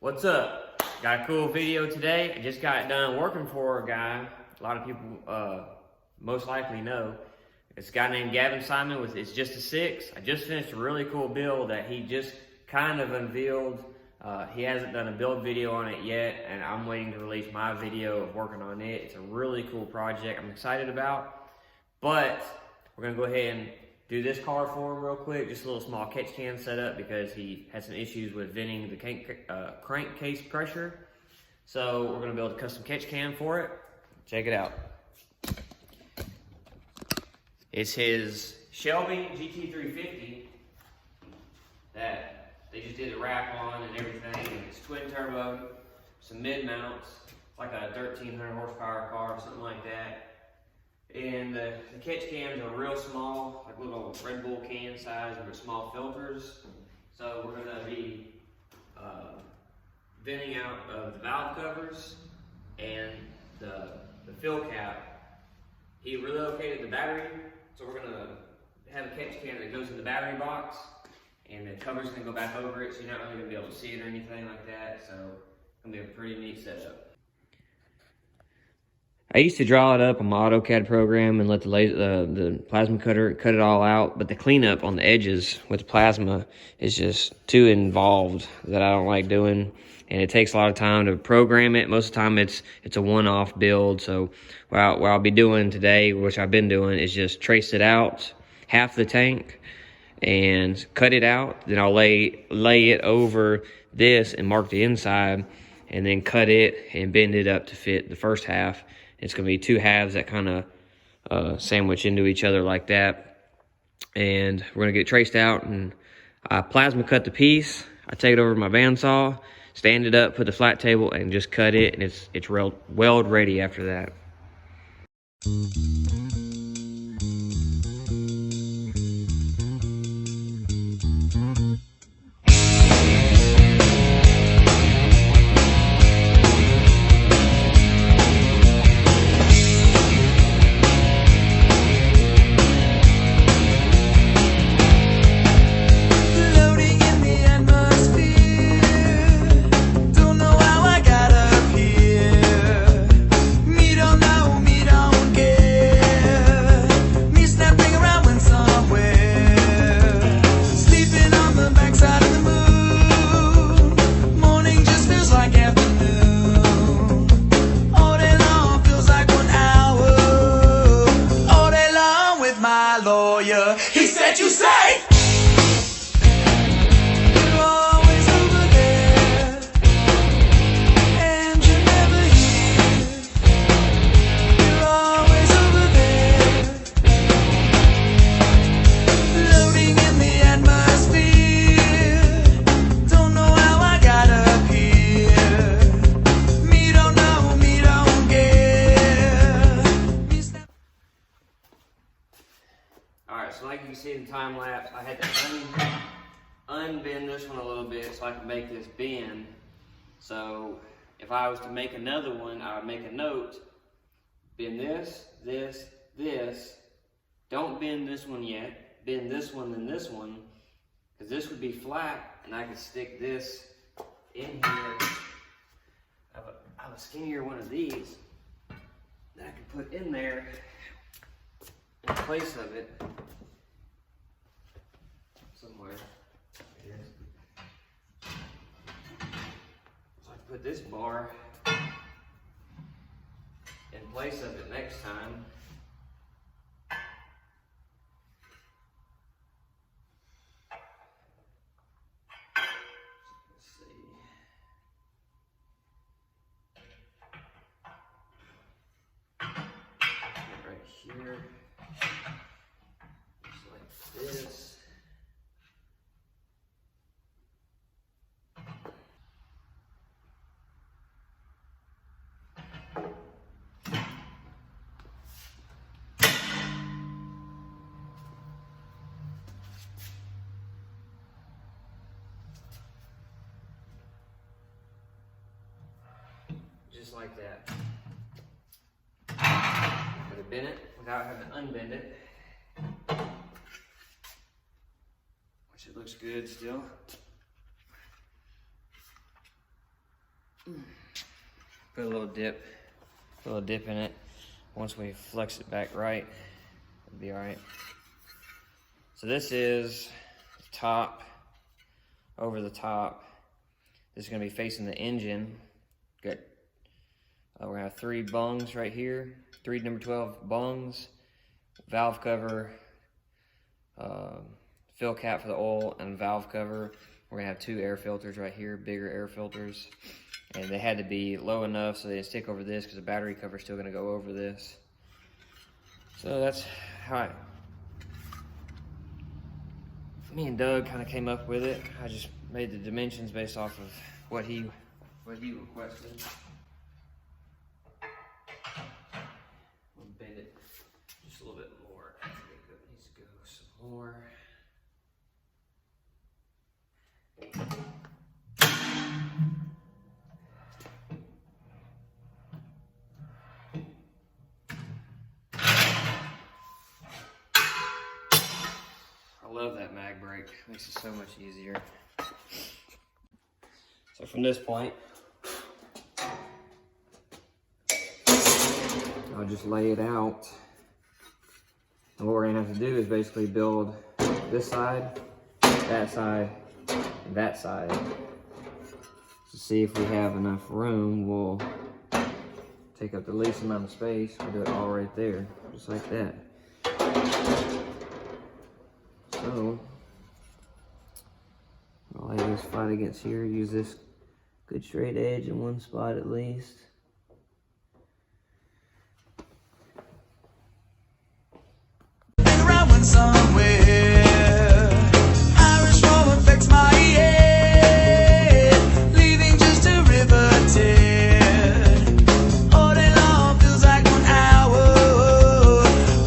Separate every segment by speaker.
Speaker 1: What's up? Got a cool video today. I just got done working for a guy a lot of people most likely know. It's a guy named Gavin Simon with ITSJUSTA6. I just finished a really cool build that he just kind of unveiled. He hasn't done a build video on it yet, and I'm waiting to release my video of working on it. It's a really cool project I'm excited about. But we're gonna go ahead and do this car for him real quick, just a little small catch can setup because he had some issues with venting the crankcase pressure. So we're gonna build a custom catch can for it. Check it out. It's his Shelby GT350 that they just did a wrap on and everything. And it's twin turbo, some mid mounts, like a 1300 horsepower car, something like that. And the catch cans are real small, like little Red Bull can size with small filters. So we're gonna be venting out of the valve covers and the fill cap. He relocated the battery, so we're gonna have a catch can that goes in the battery box, and the cover's gonna go back over it, so you're not really gonna be able to see it or anything like that. So it's gonna be a pretty neat setup. I used to draw it up on my AutoCAD program and let the plasma cutter cut it all out, but the cleanup on the edges with the plasma is just too involved that I don't like doing, and it takes a lot of time to program it. Most of the time it's a one-off build, so what I'll be doing today, which I've been doing, is just trace it out, half the tank, and cut it out. Then I'll lay it over this and mark the inside, and then cut it and bend it up to fit the first half. It's going to be two halves that kind of sandwich into each other like that. And we're going to get it traced out, and I plasma cut the piece. I take it over to my bandsaw, stand it up, put the flat table, and just cut it, and it's weld ready after that.
Speaker 2: He said you say you're always over there, and you're never here. You're always over there, floating in the atmosphere. Don't know how I got up here. Me don't know, me don't care.
Speaker 1: Alright, so like you can see in time lapse, I had to unbend this one a little bit so I could make this bend. So if I was to make another one, I would make a note, bend this, this, this. Don't bend this one yet, bend this one then this one, because this would be flat and I could stick this in here. I have a skinnier one of these that I could put in there in place of it somewhere. Here. So I put this bar in place of it next time. Let's see. Right here. This. Just like that. I'm going to bend it without having to unbend it. Which it looks good still. Put a little dip in it. Once we flex it back right, it'll be all right. So this is the top over the top. This is gonna be facing the engine. Good. We're gonna have 3 bungs right here, 3 number 12 bungs, valve cover, fill cap for the oil, and valve cover. We're gonna have 2 air filters right here, bigger air filters. And they had to be low enough so they didn't stick over this because the battery cover is still gonna go over this. So that's how me and Doug kind of came up with it. I just made the dimensions based off of what he requested. We'll bend it just a little bit more. I think it needs to go some more. I love that mag brake. Makes it so much easier. So from this point, I'll just lay it out. And what we're gonna have to do is basically build this side, and that side. To see if we have enough room, we'll take up the least amount of space. We'll do it all right there, just like that. So, I'll lay this flat against here, use this good straight edge in one spot at least.
Speaker 2: Around somewhere, Irish woman fix my head, leaving just a river tear. All day long feels like 1 hour.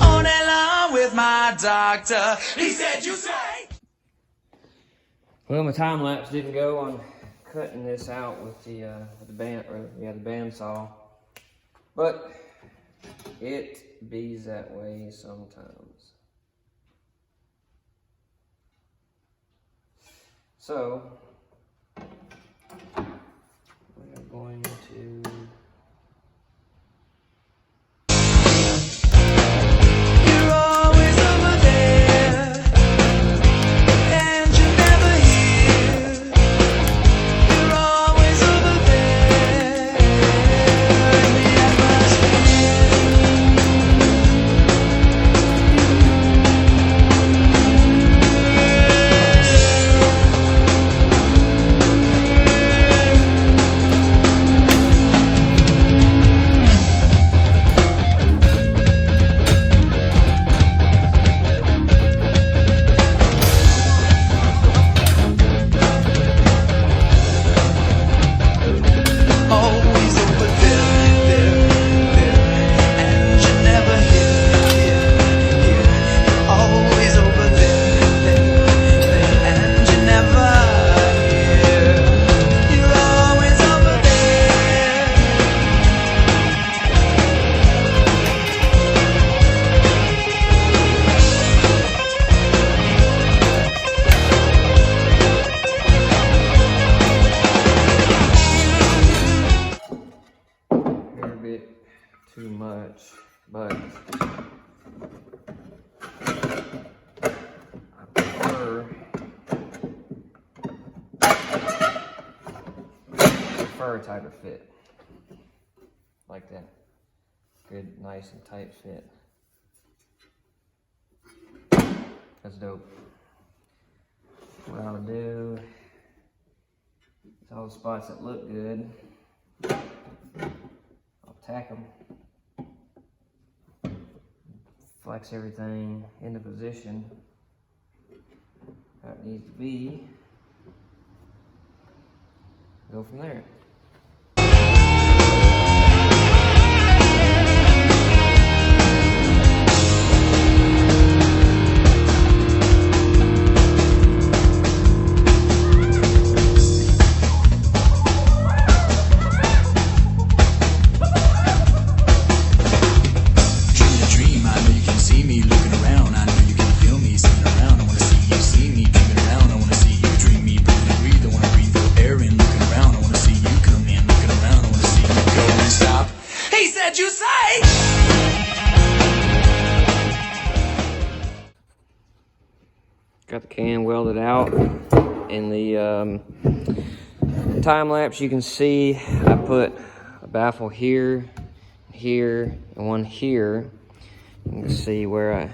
Speaker 2: All day long with my doctor. He said, "You say."
Speaker 1: Well, my time lapse didn't go on cutting this out with the bandsaw, but it bees that way sometimes. So we're going to.
Speaker 2: You're always over there, and you're never here. You're always over there, in the
Speaker 1: Too much, but I prefer a tighter fit like that. Good, nice and tight fit. That's dope. What I'll do is all the spots that look good, I'll tack them. Flex everything into position how it needs to be. Go from there.
Speaker 2: I wanna see you
Speaker 1: Got the can welded out. In the time lapse, you can see I put a baffle here, here, and one here. You can see where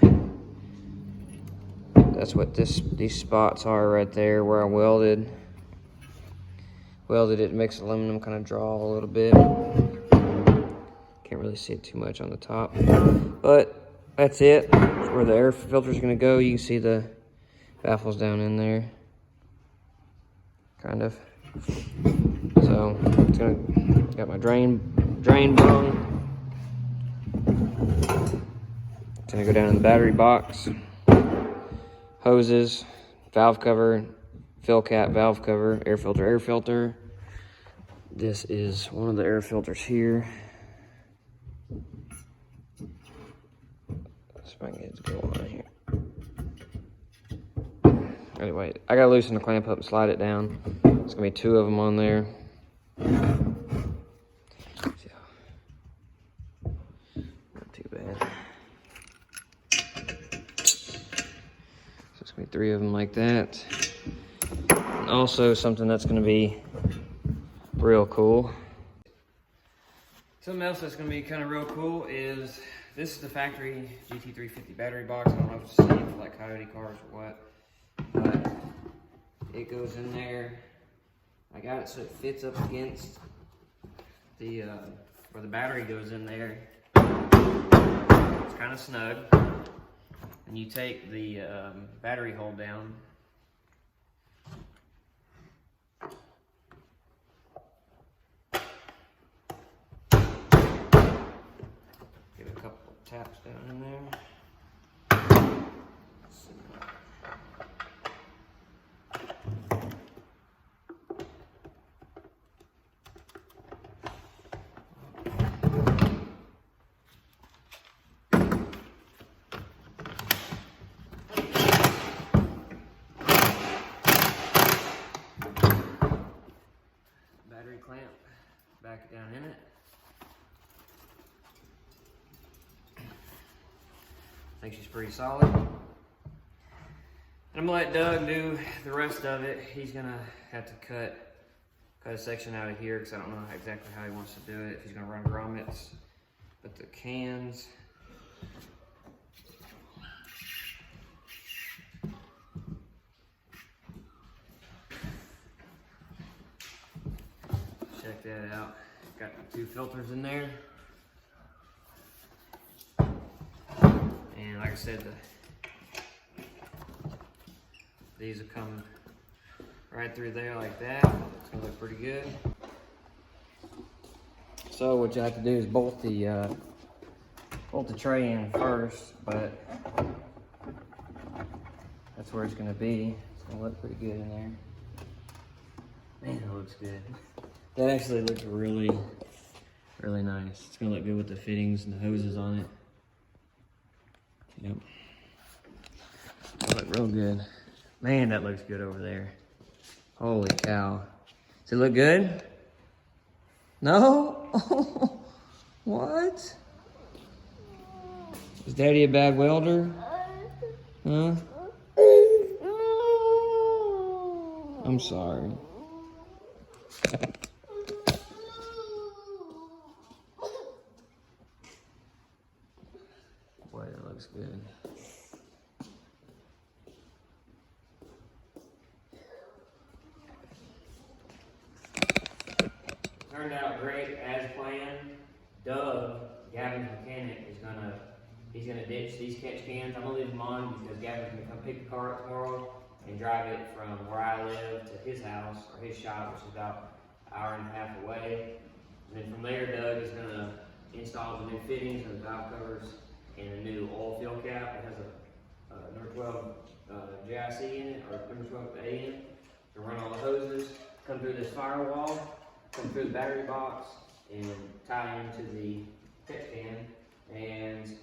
Speaker 1: that's what these spots are right there where I welded it. Makes aluminum kind of draw a little bit. Can't really see it too much on the top, but that's it. That's where the air filter is going to go. You can see the baffles down in there, kind of. So it's gonna got my drain bung. It's gonna go down in the battery box. Hoses, valve cover, fill cap, valve cover, air filter. This is one of the air filters here. See if I can get it to go on here. Anyway, I gotta loosen the clamp up and slide it down. There's gonna be 2 of them on there. Not too bad. So it's gonna be 3 of them like that. And also something that's gonna be real cool. Something else that's gonna be kind of real cool is this is the factory gt350 battery box. I don't know if it's the same for like Coyote cars or what, but it goes in there. I got it so it fits up against the where the battery goes in there. It's kind of snug. And you take the battery hold down. Give it a couple of taps down in there. Battery clamp, back it down in it. I think she's pretty solid. And I'm gonna let Doug do the rest of it. He's gonna have to cut a section out of here because I don't know exactly how he wants to do it. If he's gonna run grommets, but the cans. Check that out. Got the 2 filters in there. And like I said, these will come right through there like that. It's gonna look pretty good. So what you have to do is bolt the tray in first, but that's where it's gonna be. It's gonna look pretty good in there. Man, it looks good. That actually looks really, really nice. It's gonna look good with the fittings and the hoses on it. Yep. That look real good. Man, that looks good over there. Holy cow. Does it look good? No? What? Is Daddy a bad welder? Huh? I'm sorry. Boy, that looks good. Turned out great as planned. Doug, Gavin's mechanic, he's gonna ditch these catch cans. I'm gonna leave them on because Gavin's gonna come pick the car up tomorrow and drive it from where I live to his house or his shop, which is about an hour and a half away. And then from there, Doug is gonna install the new fittings and the valve covers and a new oil fill cap. It has a number 12 JIC in it, or number 12 A in it, to run all the hoses, come through this firewall, come through the battery box, and tie into the catch can. And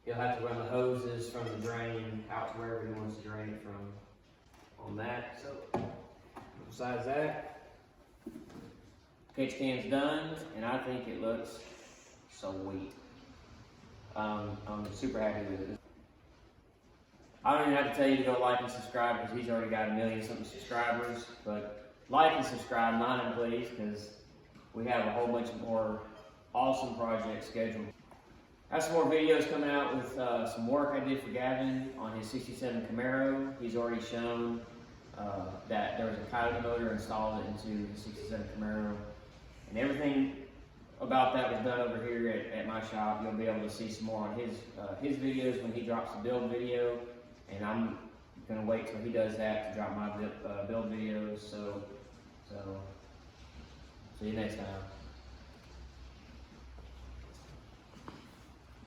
Speaker 1: he'll have to run the hoses from the drain out to wherever he wants to drain it from on that. So besides that, catch can's done, and I think it looks sweet. I'm super happy with it. I don't even have to tell you to go like and subscribe because he's already got 1,000,000-something subscribers. But like and subscribe, mine please, because we have a whole bunch more awesome projects scheduled. I have some more videos coming out with some work I did for Gavin on his 67 Camaro. He's already shown that there was a Coyote motor installed into the 67 Camaro. And everything about that was done over here at my shop. You'll be able to see some more on his videos when he drops the build video. And I'm gonna wait till he does that to drop my build videos. So see you next time.